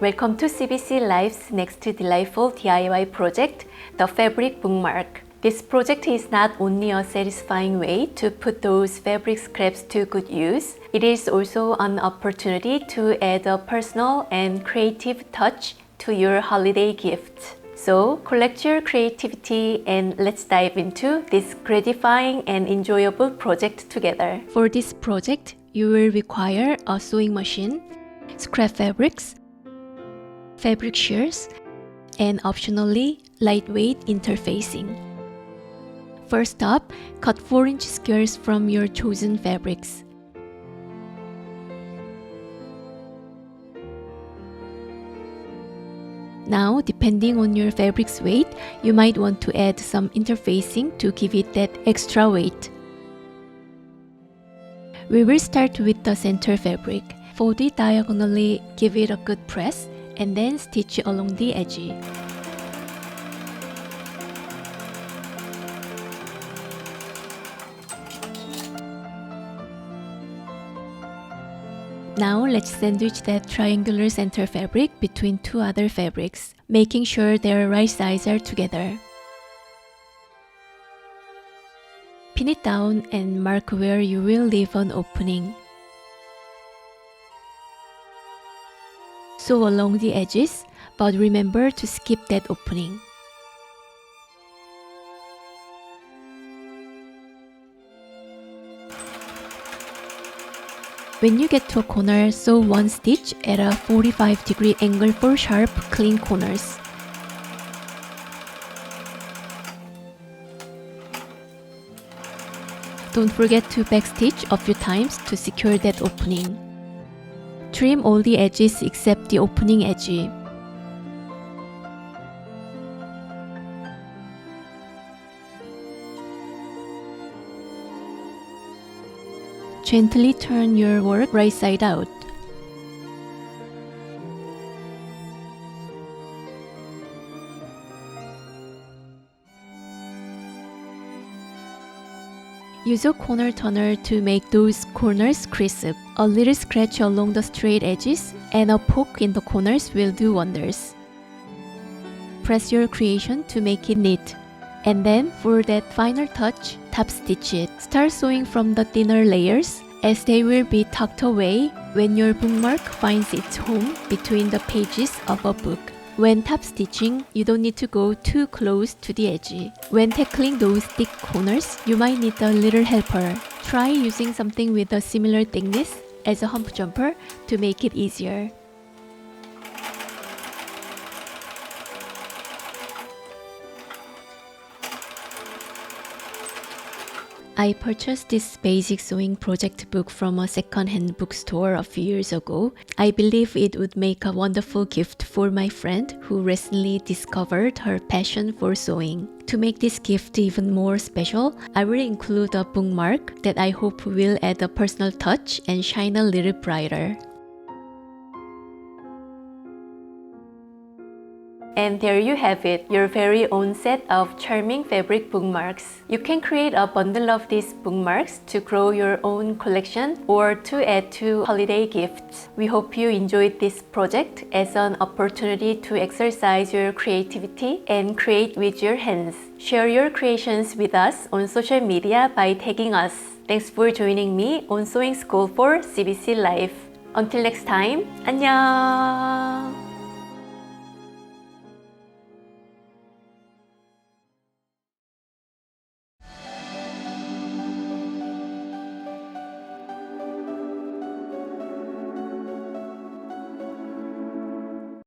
Welcome to CBC Life's next delightful DIY project, the fabric bookmark. This project is not only a satisfying way to put those fabric scraps to good use, it is also an opportunity to add a personal and creative touch to your holiday gift. So collect your creativity and let's dive into this gratifying and enjoyable project together. For this project, you will require a sewing machine, scrap fabrics, fabric shears, and optionally, lightweight interfacing. First up, cut 4-inch squares from your chosen fabrics. Now, depending on your fabric's weight, you might want to add some interfacing to give it that extra weight. We will start with the center fabric. Fold it diagonally, give it a good press, and then stitch along the edge. Now let's sandwich that triangular center fabric between two other fabrics, making sure their right sides are together. Pin it down and mark where you will leave an opening. Sew along the edges, but remember to skip that opening. When you get to a corner, sew one stitch at a 45-degree angle for sharp, clean corners. Don't forget to backstitch a few times to secure that opening. Trim all the edges except the opening edge. Gently turn your work right side out. Use a corner turner to make those corners crisp. A little scratch along the straight edges and a poke in the corners will do wonders. Press your creation to make it neat. And then, for that final touch, top stitch it. Start sewing from the thinner layers, as they will be tucked away when your bookmark finds its home between the pages of a book. When top stitching, you don't need to go too close to the edge. When tackling those thick corners, you might need a little helper. Try using something with a similar thickness as a hump jumper to make it easier. I purchased this basic sewing project book from a second-hand bookstore a few years ago. I believe it would make a wonderful gift for my friend who recently discovered her passion for sewing. To make this gift even more special, I will include a bookmark that I hope will add a personal touch and shine a little brighter. And there you have it, your very own set of charming fabric bookmarks. You can create a bundle of these bookmarks to grow your own collection or to add to holiday gifts. We hope you enjoyed this project as an opportunity to exercise your creativity and create with your hands. Share your creations with us on social media by tagging us. Thanks for joining me on Sewing School for CBC Life. Until next time, 안녕!